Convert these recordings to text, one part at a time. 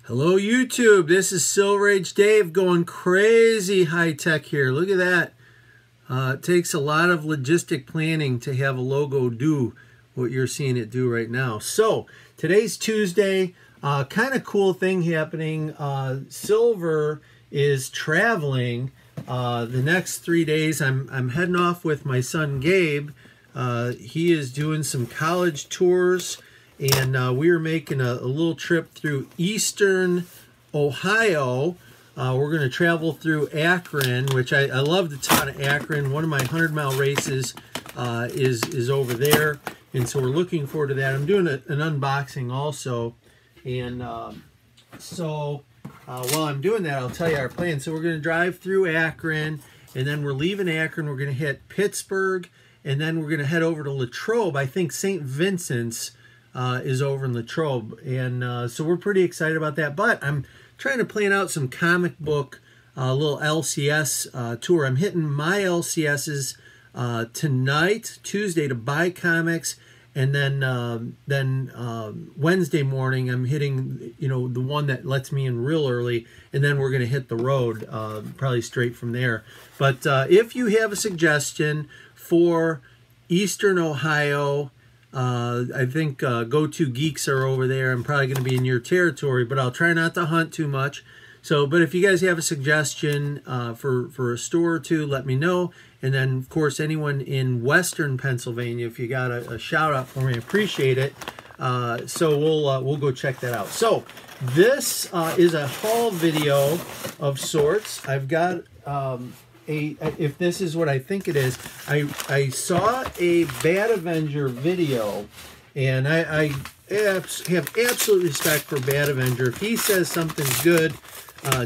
Hello YouTube, this is Silver Age Dave going crazy high tech here. Look at that. It takes a lot of logistic planning to have a logo do what you're seeing it do right now. So today's Tuesday, kind of cool thing happening. Silver is traveling the next 3 days. I'm heading off with my son Gabe. He is doing some college tours. And we are making a little trip through eastern Ohio. We're going to travel through Akron, which I love the town of Akron. One of my 100-mile races is over there. And so we're looking forward to that. I'm doing an unboxing also. And while I'm doing that, I'll tell you our plan. So we're going to drive through Akron, and then we're leaving Akron. We're going to hit Pittsburgh, and then we're going to head over to Latrobe. I think St. Vincent's is over in Latrobe, and so we're pretty excited about that. But I'm trying to plan out some comic book little LCS tour. I'm hitting my LCSs tonight, Tuesday, to buy comics, and then Wednesday morning I'm hitting the one that lets me in real early, and then we're going to hit the road probably straight from there. But if you have a suggestion for Eastern Ohio, I think Go-To Geeks are over there. I'm probably going to be in your territory, but I'll try not to hunt too much. So, but if you guys have a suggestion for a store or two, let me know. And then, of course, anyone in Western Pennsylvania, if you got a shout out for me, I appreciate it. So we'll go check that out. So this is a haul video of sorts. I've got if this is what I think it is, I saw a Bad Avenger video, and I have absolute respect for Bad Avenger. If he says something's good,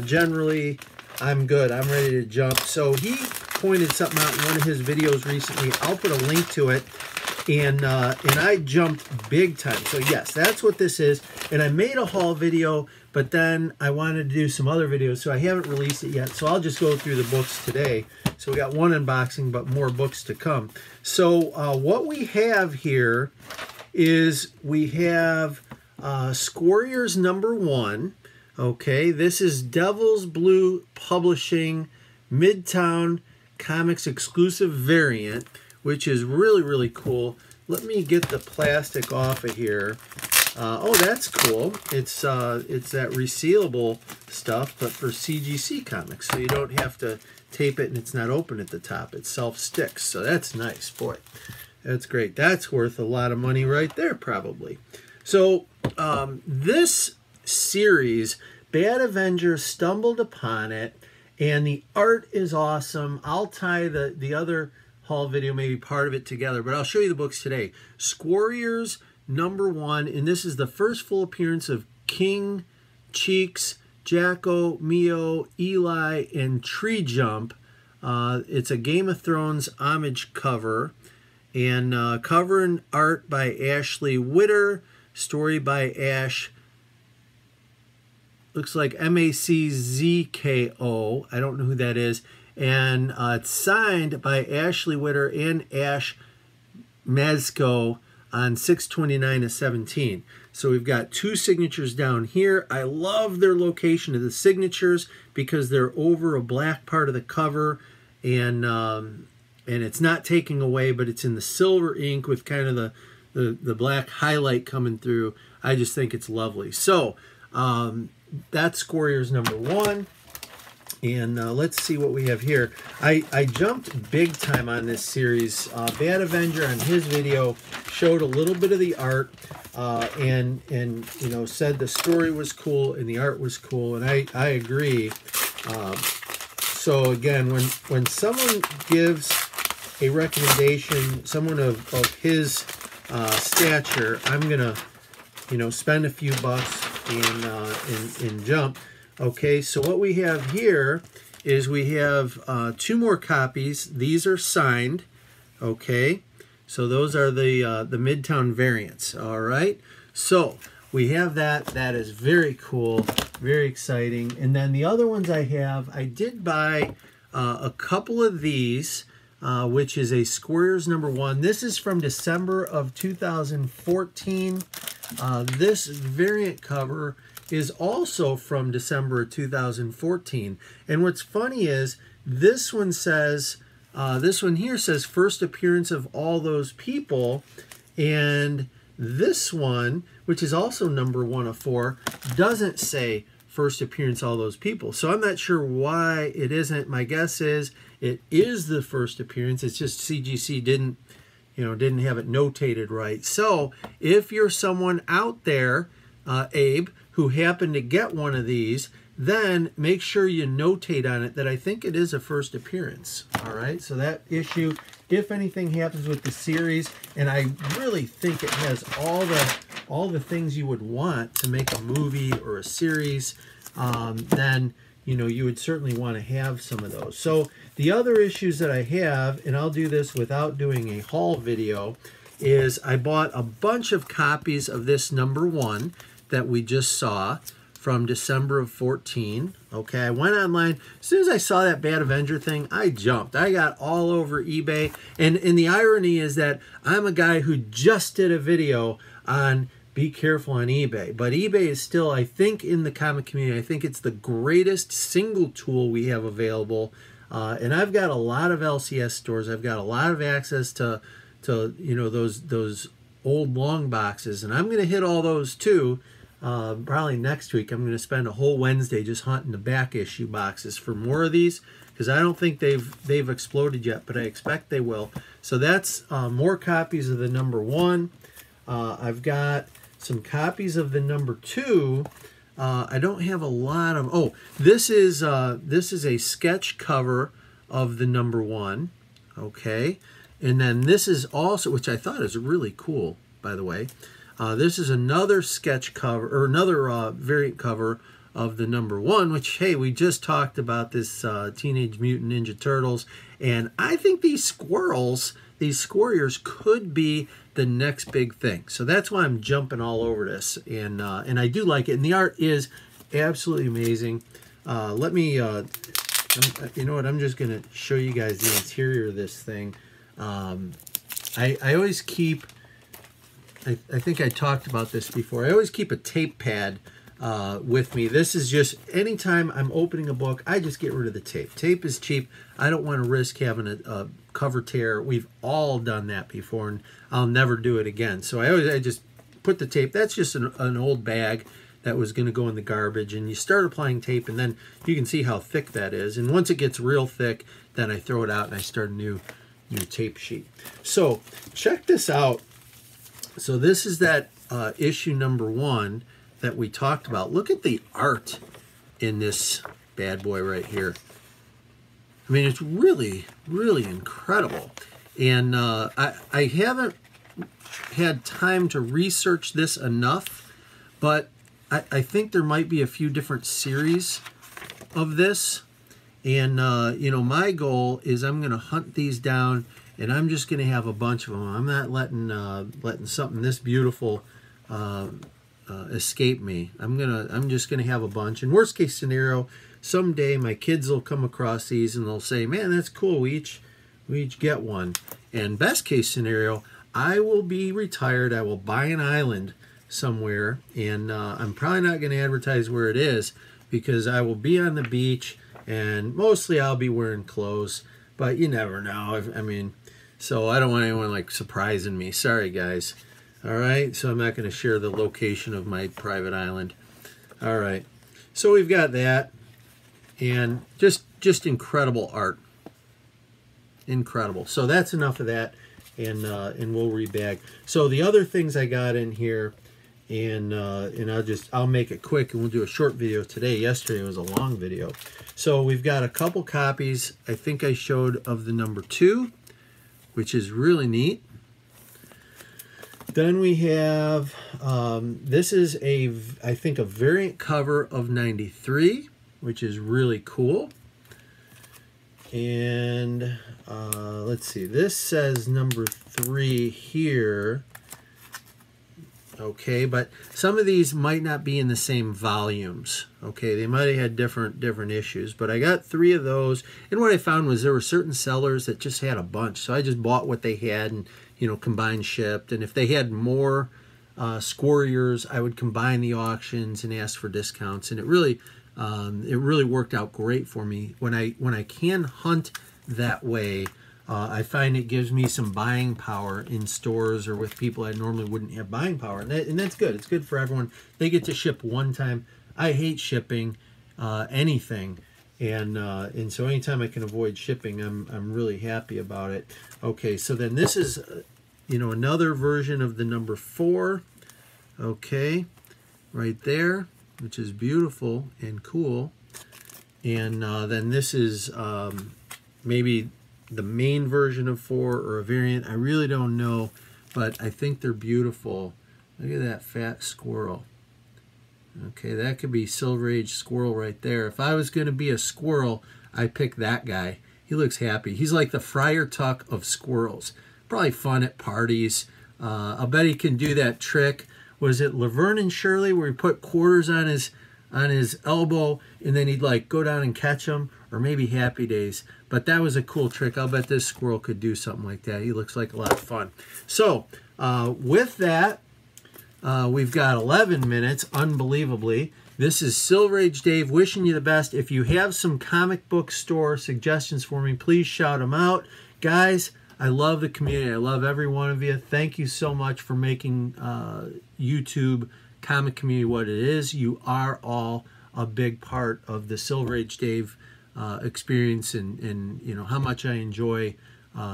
generally I'm good. I'm ready to jump. So he pointed something out in one of his videos recently. I'll put a link to it, and I jumped big time. So yes, that's what this is. And I made a haul video, but then I wanted to do some other videos, so I haven't released it yet. So I'll just go through the books today. So we got one unboxing, but more books to come. So what we have here is we have Squirrels #1. Okay, this is Devil's Blue Publishing Midtown Comics exclusive variant, which is really, really cool. Let me get the plastic off of here. Oh, that's cool. It's that resealable stuff, but for CGC comics, so you don't have to tape it and it's not open at the top. It self-sticks, so that's nice. Boy, that's great. That's worth a lot of money right there, probably. So this series, Bad Avenger stumbled upon it, and the art is awesome. I'll tie the other haul video, maybe part of it together, but I'll show you the books today. Squirrels #1, and this is the first full appearance of King, Cheeks, Jacko, Mio, Eli, and Tree Jump. It's a Game of Thrones homage cover, and cover and art by Ashley Witter, story by Ash, looks like MACZKO, I don't know who that is, and it's signed by Ashley Witter and Ash Mazko on 6/29/17. So we've got two signatures down here. I love their location of the signatures because they're over a black part of the cover, and it's not taking away, but it's in the silver ink with kind of the black highlight coming through. I just think it's lovely. So that's Squirrels #1. And let's see what we have here. I jumped big time on this series. Bad Avenger on his video showed a little bit of the art and said the story was cool and the art was cool, and I agree. So again, when someone gives a recommendation, someone of his stature, I'm gonna spend a few bucks and jump. Okay, so what we have here is we have two more copies. These are signed. Okay, so those are the Midtown variants. All right, so we have that. That is very cool, very exciting. And then the other ones I did buy a couple of these, which is a Squirrels #1. This is from December of 2014. This variant cover is also from December of 2014. And what's funny is this one says, this one here says first appearance of all those people. And this one, which is also number 1 of 4, doesn't say first appearance all those people. So I'm not sure why it isn't. My guess is it is the first appearance. It's just CGC didn't have it notated right. So if you're someone out there, Abe, who happened to get one of these, then make sure you notate on it that I think it is a first appearance. All right, so that issue, if anything happens with the series, and I really think it has all the things you would want to make a movie or a series, then you would certainly want to have some of those. So the other issues that I have, and I'll do this without doing a haul video, is I bought a bunch of copies of this number 1 that we just saw from December of 14. Okay, I went online. As soon as I saw that Bad Avenger thing, I jumped. I got all over eBay. And the irony is that I'm a guy who just did a video on be careful on eBay. But eBay is still, I think, in the comic community, I think it's the greatest single tool we have available. And I've got a lot of LCS stores. I've got a lot of access to those old long boxes. And I'm going to hit all those too. Probably next week. I'm going to spend a whole Wednesday just hunting the back issue boxes for more of these, because I don't think they've exploded yet, but I expect they will. So that's more copies of the number 1. I've got some copies of the number 2. I don't have a lot of. Oh, this is a sketch cover of the number 1. Okay, and then this is also, which I thought is really cool, by the way. This is another sketch cover, or another variant cover of the number 1, which, hey, we just talked about this Teenage Mutant Ninja Turtles, and I think these squirrels, these squirrels, could be the next big thing. So that's why I'm jumping all over this, and I do like it, and the art is absolutely amazing. Let me, you know what, I'm just going to show you guys the interior of this thing. I always keep... I think I talked about this before. I always keep a tape pad with me. This is just, anytime I'm opening a book, I just get rid of the tape. Tape is cheap. I don't want to risk having a cover tear. We've all done that before, and I'll never do it again. So I just put the tape. That's just an old bag that was going to go in the garbage, and you start applying tape, and then you can see how thick that is. And once it gets real thick, then I throw it out and I start a new tape sheet. So check this out. So this is that issue number 1 that we talked about. Look at the art in this bad boy right here. I mean, it's really, really incredible. And I haven't had time to research this enough, but I think there might be a few different series of this. And, my goal is I'm going to hunt these down, and I'm just going to have a bunch of them. I'm not letting something this beautiful escape me. I'm just gonna have a bunch. In worst case scenario, someday my kids will come across these and they'll say, "Man, that's cool. We each get one." And best case scenario, I will be retired. I will buy an island somewhere, and I'm probably not going to advertise where it is, because I will be on the beach, and mostly I'll be wearing clothes. But you never know. I mean, so I don't want anyone like surprising me. Sorry, guys. All right, so I'm not going to share the location of my private island. All right, so we've got that, and just incredible art. Incredible. So that's enough of that, and we'll rebag. So the other things I got in here, and I'll make it quick, and we'll do a short video today. Yesterday was a long video. So we've got a couple copies, I think I showed, of the number 2, which is really neat. Then we have, this is I think a variant cover of 93, which is really cool. And let's see, this says number 3 here. Okay, but some of these might not be in the same volumes. Okay, they might have had different issues, but I got 3 of those. And what I found was there were certain sellers that just had a bunch, so I just bought what they had and, you know, combined shipped. And if they had more Squirrels, I would combine the auctions and ask for discounts, and it really worked out great for me. When I can hunt that way, I find it gives me some buying power in stores or with people I normally wouldn't have buying power, and that's good. It's good for everyone. They get to ship one time. I hate shipping anything, and so anytime I can avoid shipping, I'm really happy about it. Okay, so then this is another version of the number 4. Okay, right there, which is beautiful and cool. And then this is maybe the main version of 4 or a variant. I really don't know, but I think they're beautiful. Look at that fat squirrel. Okay, that could be Silver Age squirrel right there. If I was going to be a squirrel, I'd pick that guy. He looks happy. He's like the Friar Tuck of squirrels. Probably fun at parties. I'll bet he can do that trick. Was it Laverne and Shirley where he put quarters on his elbow and then he'd like go down and catch them? Or maybe Happy Days. But that was a cool trick. I'll bet this squirrel could do something like that. He looks like a lot of fun. So with that, we've got 11 minutes, unbelievably. This is Silver Age Dave wishing you the best. If you have some comic book store suggestions for me, please shout them out. Guys, I love the community. I love every one of you. Thank you so much for making YouTube comic community what it is. You are all a big part of the Silver Age Dave experience, and how much I enjoy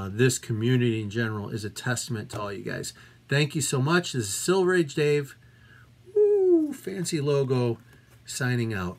this community in general is a testament to all you guys. Thank you so much. This is Silver Age Dave. Woo, fancy logo, signing out.